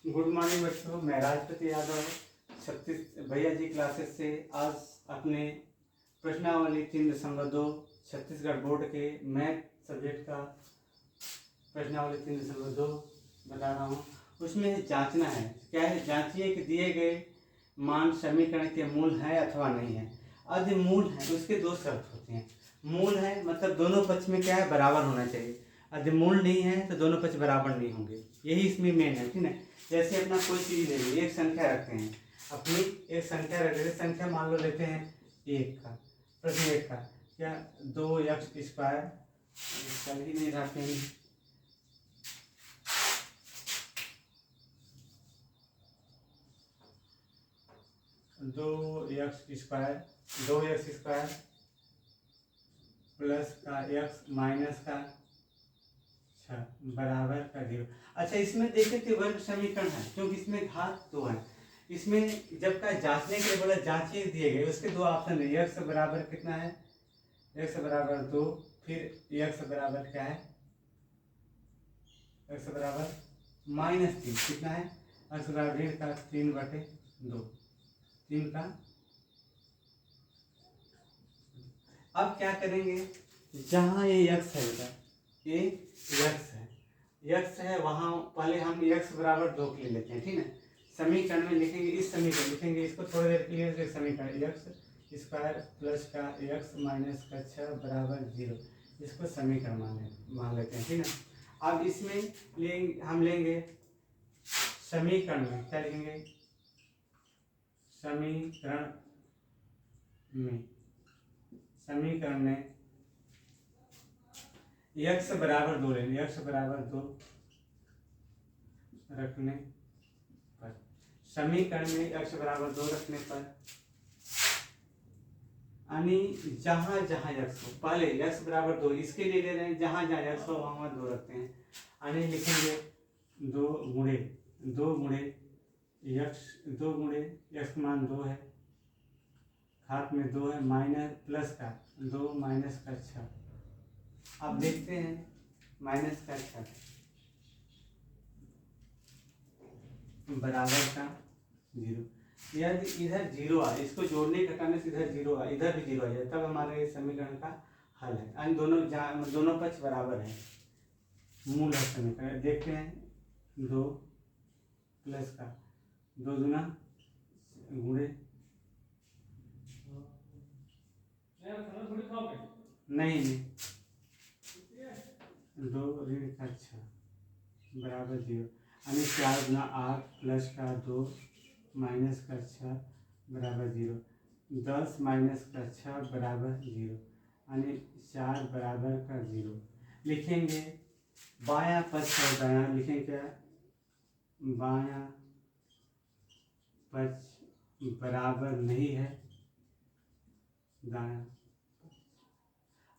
Good morning बच्चों, मैं राजपति यादव छत्तीस भैया जी क्लासेस से आज अपने प्रश्नावली 3.2 छत्तीसगढ़ बोर्ड के मैथ सब्जेक्ट का प्रश्नावली 3.2 बता रहा हूँ। उसमें जांचना है, क्या है, जांचिए कि दिए गए मान समीकरण के मूल है अथवा नहीं है। यदि मूल है उसके दो शर्त होती हैं। मूल है मतलब दोनों पक्ष में क्या है, बराबर होना चाहिए। यदि मूल नहीं है तो दोनों पक्ष बराबर नहीं होंगे, यही इसमें मेन है, ठीक है। जैसे अपना कोई चीज़ ले लीजिए, एक संख्या रखते हैं, अपनी एक संख्या रख लेते, संख्या मान लो लेते हैं एक का, प्रश्न एक का क्या 2x², चल ही नहीं रहा कहीं, 2x² प्लस का x माइनस का 6 बराबर का 0। अच्छा, इसमें देखें कि वर्ग समीकरण है क्योंकि इसमें घात 2 है। इसमें जब का जांचने के लिए बोला जांचिए दिए गए, उसके दो ऑप्शन है, x बराबर कितना है, x बराबर 2, फिर x बराबर क्या है, x बराबर -3, कितना है, x बराबर ऋण का 3/2, 3 का। अब क्या करेंगे, जहाँ ये x है बेटा, ये x है वहाँ पहले हम x बराबर 2 के लिए लेते हैं, ठीक है। समीकरण में लिखेंगे, इस समीकरण लिखेंगे, इसको थोड़ी देर के लिए समीकरण x² प्लस का x माइनस का 6 बराबर 0, इसको समीकरण मान लेते हैं, ठीक है। अब इसमें हम लेंगे समीकरण में, क्या लिखेंगे, समीकरण में x बराबर 2 लेंगे, x बराबर 2 रखने पर, समीकरण में x बराबर 2 रखने पर, यानी जहाँ जहाँ x हो, पहले x बराबर 2 इसके लिए ले रहे हैं, जहाँ जहाँ x हो वहाँ 2 रखते हैं, यानी लिखेंगे 2 गुणे x मान 2 है, घात में 2 है, माइनस प्लस का 2 माइनस का 6। अब देखते हैं माइनस का 6 बराबर का 0। यदि इधर 0 आए, इसको जोड़ने घटाने से इधर 0 आए, इधर भी 0 आ जाए, तब हमारे ये समीकरण का हल है, यानी दोनों पक्ष बराबर है, मूल है समीकरण। देखते हैं 2 प्लस का 2 गुना गुणे नहीं 2 ऋण का 6 बराबर 0, यानी 4 गुना 8 प्लस का 2 माइनस का 6 बराबर 0, 10 माइनस का 6 बराबर 0, यानी 4 बराबर का 0। लिखेंगे बायां पक्ष और दायां, लिखेंगे क्या, बायां पक्ष बराबर नहीं है दायां।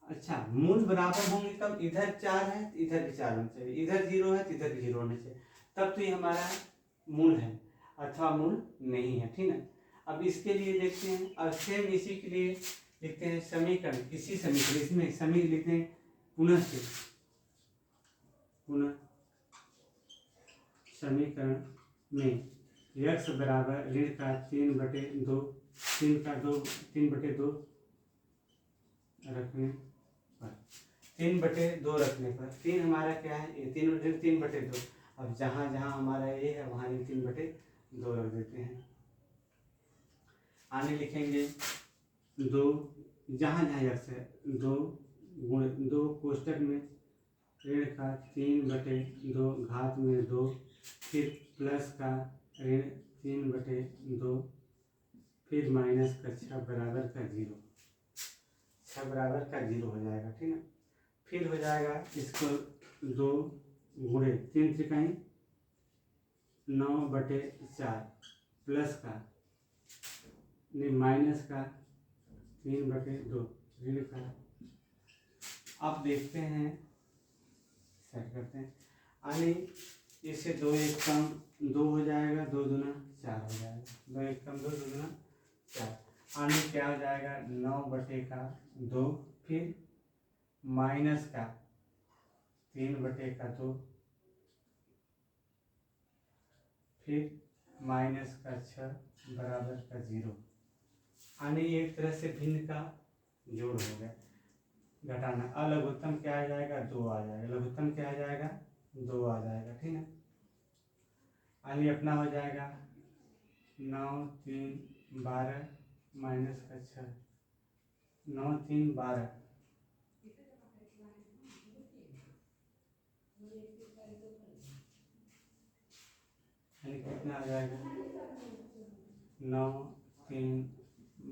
अच्छा, मूल बराबर होंगे तब, इधर 4 है तो इधर भी 4 होना चाहिए, इधर 0 है तो इधर भी 0 होना चाहिए, तब तो ये हमारा मूल है अथवा मूल नहीं है, ठीक है। अब इसके लिए देखते हैं, अब सेम इसी के लिए लिखते हैं समीकरण, इसी समीकरण इसमें समीकरण लिखते हैं पुनः समीकरण में x बराबर ऋण का 3/2 रखने पर, 3/2 रखने पर, 3 हमारा क्या है, ये 3/2। अब जहाँ जहाँ हमारा ये है वहाँ ये 3/2 रख देते हैं, आने लिखेंगे 2, जहाँ जहाँ x है 2 कोष्टक में ऋण का 3/2 घात में 2, फिर प्लस का ऋण 3/2, फिर माइनस का 6 बराबर का 0, 6 बराबर का 0 हो जाएगा, ठीक है। फिर हो जाएगा इसको 2 गुणे 3 त्रिकाई 9/4 प्लस का माइनस का 3/2 ऋण का। अब देखते हैं, सेट करते हैं, यानी इससे 2 एक कम 2 हो जाएगा, 2 दूना 4 हो जाएगा, 2 एक कम 2 दूना 4, यानी क्या हो जाएगा 9/2, फिर माइनस का 3/2, फिर माइनस का 6 बराबर का 0। यानी एक तरह से भिन्न का जोड़ हो गया। घटाना, अलघुत्तम क्या आ जाएगा, 2 आ जाएगा, लघुत्तम क्या आ जाएगा, 2 आ जाएगा, ठीक है। यानी अपना हो जाएगा 9 3 12 माइनस का 6, 9 3 12, यानी कितना आ जाएगा 9 3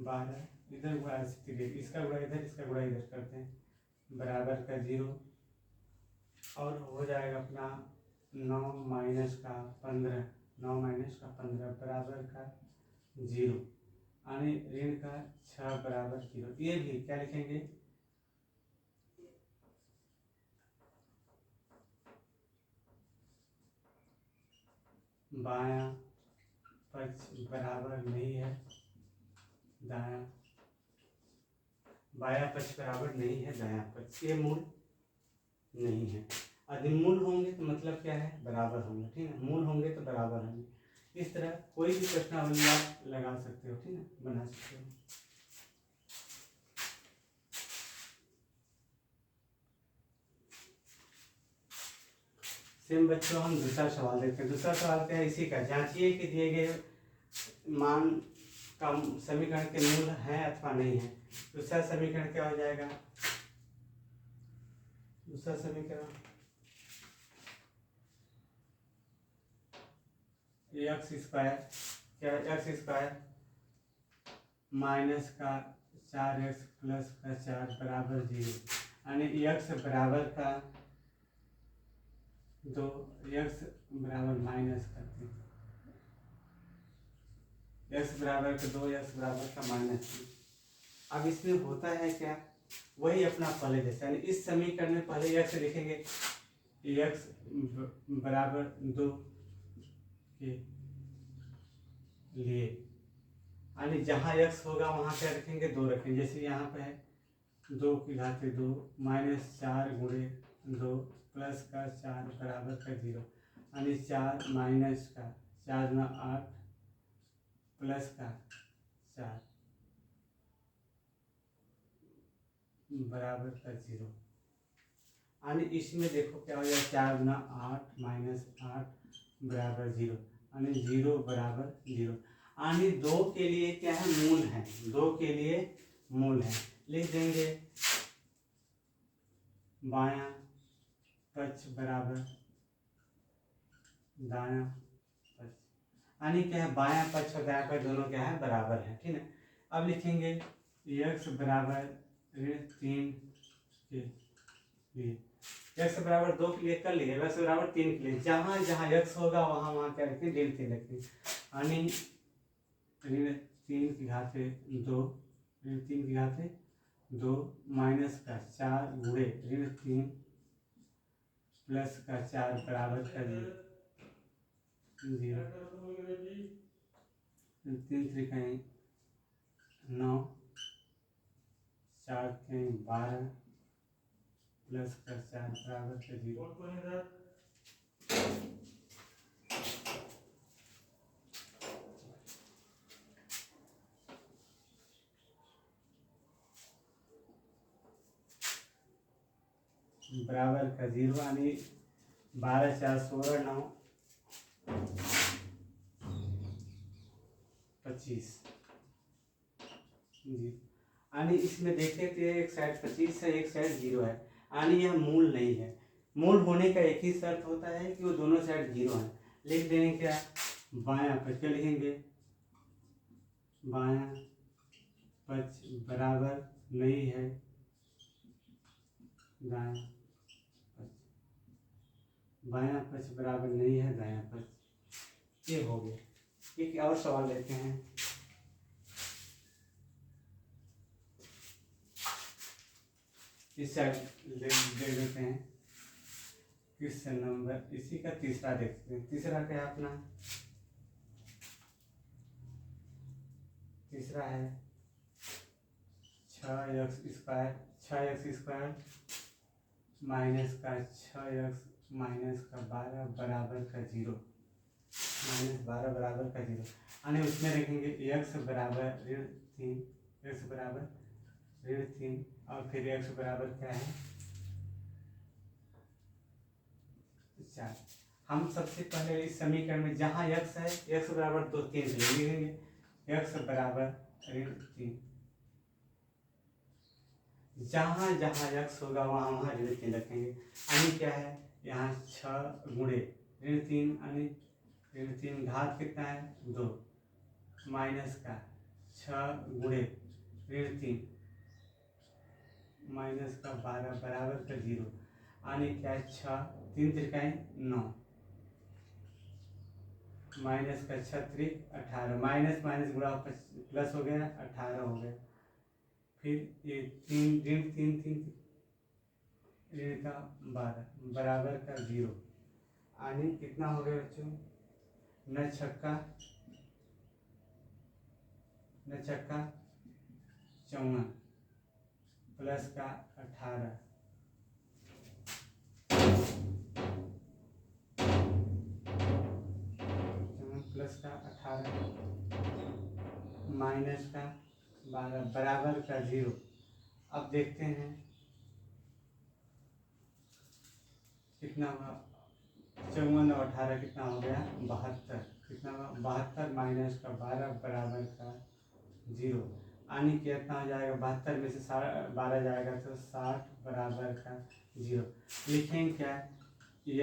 12, इधर गुणा इसका गुणा इधर, इसका गुणा इधर करते हैं, बराबर का 0। और हो जाएगा अपना 9 माइनस का 15, 9 माइनस का 15 बराबर का 0, यानी ऋण का 6 बराबर 0। ये भी क्या लिखेंगे, बायां पक्ष बराबर नहीं है दायां, बायां पक्ष बराबर नहीं है दायां पक्ष, ये मूल नहीं है। यदि मूल होंगे तो मतलब क्या है, बराबर होंगे, ठीक है। मूल होंगे तो बराबर होंगे। इस तरह कोई भी प्रश्नावली आप लगा सकते हो, ठीक है, बना सकते हो। सेम बच्चों, हम दूसरा सवाल देखते हैं। दूसरा सवाल क्या है, इसी का, जांचिए कि दिए गए मान का समीकरण के मूल है अथवा नहीं है। दूसरा समीकरण क्या हो जाएगा, दूसरा समीकरण एक्स स्क्वायर, क्या है, एक्स स्क्वायर माइनस का 4x प्लस का 4 बराबर 0, यानी एक्स बराबर का 2, एक्स बराबर माइनस का 3, एक्स बराबर का 2, एक्स बराबर का माइनस 3। अब इसमें होता है क्या, वही अपना पहले जैसा, यानी इस समीकरण में पहले एक्स लिखेंगे, एक्स बराबर 2 के लिए, यानी जहाँ x होगा वहाँ क्या रखेंगे, 2 रखेंगे। जैसे यहाँ पे है 2 की घात 2 माइनस 4 गुणे 2 प्लस का 4 बराबर का 0, यानी 4 माइनस का 4 में 8 प्लस का 4 बराबर का 0। यानी इसमें देखो क्या हो जाएगा, 4 गुना 8 माइनस 8 बराबर 0, यानी 0 बराबर 0। यानी 2 के लिए क्या है, मूल है, 2 के लिए मूल है। लिख देंगे बायां पक्ष बराबर दायां पक्ष, यानी क्या है, बायां पक्ष और दायां पक्ष दोनों क्या है, बराबर है, ठीक है। अब लिखेंगे x बराबर 3 के लिए, x बराबर 2 के लिए कर लिए, x बराबर 3 के लिए, जहाँ जहाँ x होगा वहाँ वहाँ क्या रखें, डेल 3 रखें, यानी 3 की घात 2, 3 की घात 2 माइनस का 4 गुणे 3 प्लस का 4 बराबर का 0, 3 3 कहीं 9, 4 कहीं 12 प्लस का 4 बराबर का 0। बराबर का 0, यानी 12 4 16 9 25 जी। यानी इसमें देखें तो एक साइड 25 है, एक साइड 0 है, यानी यह मूल नहीं है। मूल होने का एक ही शर्त होता है कि वो दोनों साइड 0 है। लिख देंगे क्या, बायां पक्ष, क्या लिखेंगे, बायां पक्ष बराबर नहीं है दायां पक्ष, बायां पक्ष बराबर नहीं है दायां पक्ष। ये हो गया। एक और सवाल लेते हैं, इस साइड देख लेते हैं किस नंबर, इसी का तीसरा देखते हैं। तीसरा क्या है अपना, तीसरा है 6x स्क्वायर माइनस का 6x माइनस का 12 बराबर का 0, -12 बराबर का 0। यानी उसमें रखेंगे x बराबर -3, x बराबर -3 और फिर x बराबर क्या है 4। हम सबसे पहले इस समीकरण में जहाँ x है x बराबर 2 3 लिखेंगे x बराबर -3। जहाँ जहाँ x होगा वहाँ वहाँ -3 रखेंगे। यानी क्या है यहाँ 6 गुणे -3 यानी -3 घात कितना है 2 माइनस का 6 गुणे -3 माइनस का 12 बराबर का 0। यानी क्या है 6 3 त्रिकाएँ 9 माइनस का 6 त्रिक 18 माइनस माइनस गुणा प्लस हो गया 18 हो गया। फिर ये 3 ऋण 3 3 ऋण का 12 बराबर का 0। यानी कितना हो गया बच्चों 9 छक्का 54 प्लस का 18 प्लस का 18 माइनस का 12 बराबर का 0। अब देखते हैं कितना हुआ 54 और 18 कितना हो गया 72। कितना हुआ 72 माइनस का 12 बराबर का 0। यानी कितना हो जाएगा 72 में से 12 जाएगा तो 60 बराबर का 0। लिखेंगे क्या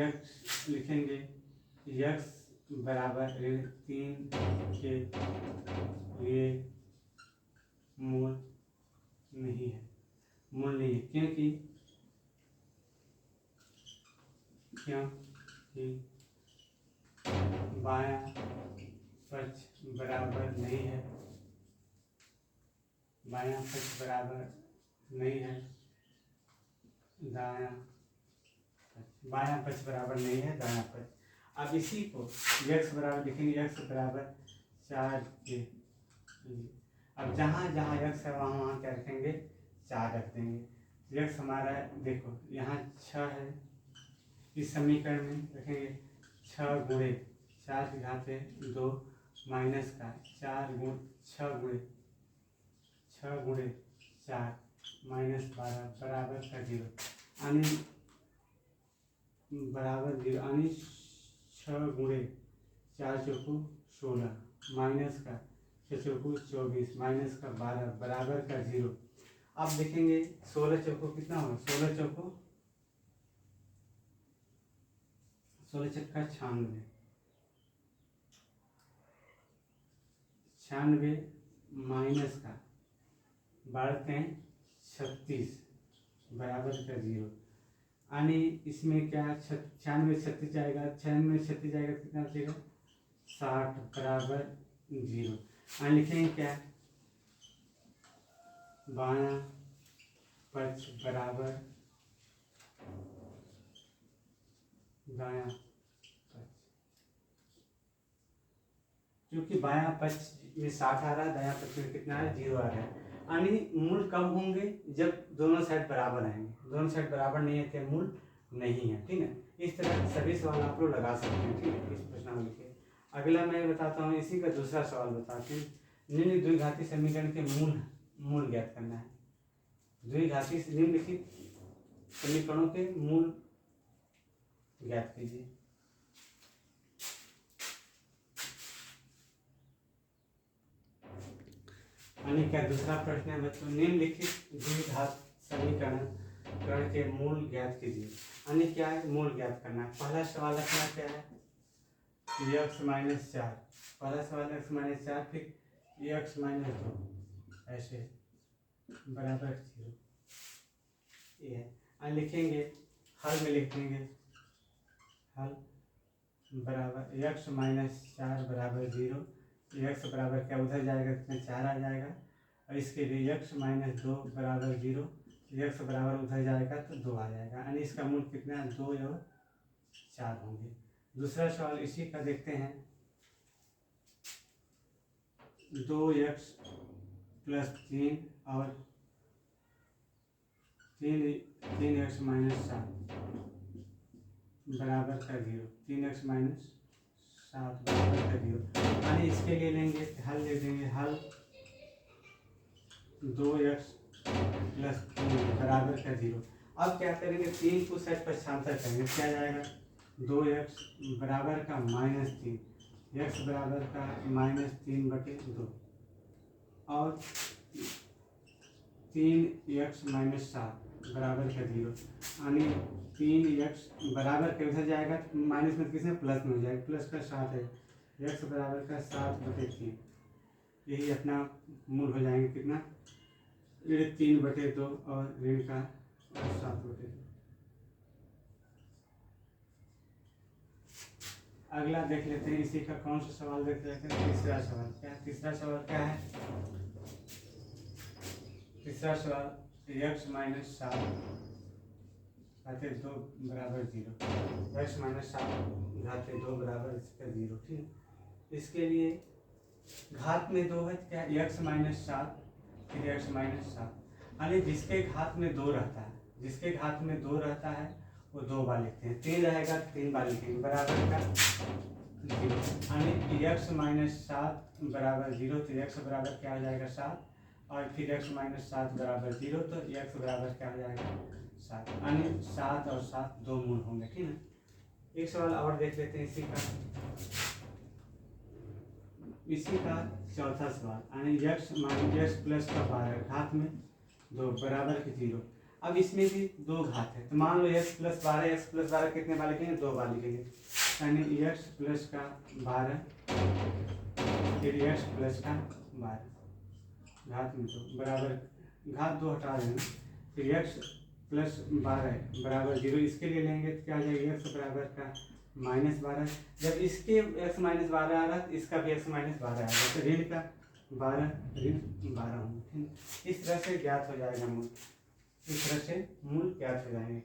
x लिखेंगे x बराबर 3 के लिए मूल नहीं है क्योंकि बायां पक्ष बराबर नहीं है बायां पक्ष बराबर नहीं है बायां पक्ष बराबर नहीं है दायां पक्ष। अब इसी को x बराबर लिखेंगे x बराबर 4 के लिए। अब जहाँ जहाँ x है वहाँ वहाँ क्या रखेंगे 4 रख देंगे। x हमारा देखो यहाँ 6 है इस समीकरण में रखेंगे 6 गुणे 4 की घात है 2 माइनस का 6 गुणे 4 माइनस 12 बराबर का 0। यानी बराबर 0 यानी 6 गुणे 4 चौको 16 माइनस का 6 चौको 24 माइनस का 12 बराबर का 0। अब देखेंगे 16 चौको कितना होगा 16 चौको 16 छक्का 96 माइनस का 36 बराबर का 0। यानी इसमें क्या 96 36 जाएगा 96 36 जाएगा कितना बचेगा 60 बराबर 0। यानी लिखेंगे क्या बायां पक्ष बराबर दायां पक्ष। क्योंकि बायां पक्ष में 60 आ रहा है दायां पक्ष में कितना है 0 आ रहा है। यानी मूल कब होंगे जब दोनों साइड बराबर आएंगे। दोनों साइड बराबर नहीं है तो मूल नहीं है। ठीक है इस तरह सभी सवाल आप लोग लगा सकते हैं। ठीक है इस प्रश्नावली के अगला मैं बताता हूँ इसी का दूसरा सवाल बताते हैं। निम्न द्विघाती समीकरण के मूल ज्ञात करना है। द्विघाती निम्नलिखित समीकरणों के मूल ज्ञात कीजिए। यानी क्या दूसरा प्रश्न है बच्चों निम्नलिखित द्विघात समीकरण के मूल ज्ञात कीजिए। यानी क्या है मूल ज्ञात करना है। पहला सवाल रखना क्या है x-4 पहला सवाल x-4 फिर x-2 ऐसे बराबर 0 ये है। लिखेंगे हल में लिखेंगे हल बराबर x-4 बराबर 0 x बराबर क्या उधर जाएगा कितना 4 आ जाएगा और इसके लिए x-2 बराबर 0 x बराबर उधर जाएगा तो 2 आ जाएगा। यानी इसका मूल कितना है 2 और 4 होंगे। दूसरा सवाल इसी का देखते हैं 2x + 3 और 3x - 7 बराबर का 0 3x - 7 बराबर का 0। यानी इसके लिए लेंगे हल ले देंगे, हल 2x प्लस 3 बराबर का 0। अब क्या करेंगे, 3 को सेट पक्षांतर करेंगे, क्या जाएगा 2x बराबर का -3, x बराबर का -3/2 और 3x - 7 बराबर का 0। यानी 3x बराबर का उधर जाएगा माइनस में किसमें प्लस में हो जाएगा, प्लस का 7 है, x बराबर का 7/3। यही अपना मूल हो जाएंगे कितना, 3/2 और ऋण का 7/2। अगला देख लेते हैं, इसी का कौन सा सवाल देख लेते हैं, तीसरा सवाल। क्या तीसरा सवाल क्या है, तीसरा सवाल x - 7 घाते 2 बराबर 0, x - 7 घाते 2 बराबर इसका 0। ठीक, इसके लिए घात में 2 है, क्या x - 7 फिर x - 7, यानी जिसके घात में 2 रहता है, जिसके घात में 2 रहता है वो 2 बार लिखते हैं, 3 रहेगा 3 बार लिखेंगे, बराबर का 0। यानी x - 7 बराबर 0, तो x बराबर क्या हो जाएगा 7, और फिर x - 7 बराबर 0, तो x बराबर क्या हो जाएगा 7। यानी 7 और 7 दो मूल होंगे। ठीक है, एक सवाल और देख लेते हैं इसी का चौथा सवाल, यानी x प्लस का 12 घात में 2 बराबर के 0। अब इसमें भी 2 घात है, तो मान लो x प्लस 12 कितने बार लिखेंगे, 2 बार लिखेंगे, यानी x प्लस का 12 फिर x प्लस का 12 घात में 2 बराबर, घात 2 हटा देना, फिर x प्लस 12 बराबर 0। इसके लिए लेंगे तो क्या हो जाएगा, x बराबर का -12। जब इसके x - 12 आ रहा है, इसका भी x - 12 आ रहा है, तो ऋण का 12 ऋण 12 होंगे। इस तरह से ज्ञात हो जाएगा मूल, इस तरह से मूल ज्ञात हो जाएंगे।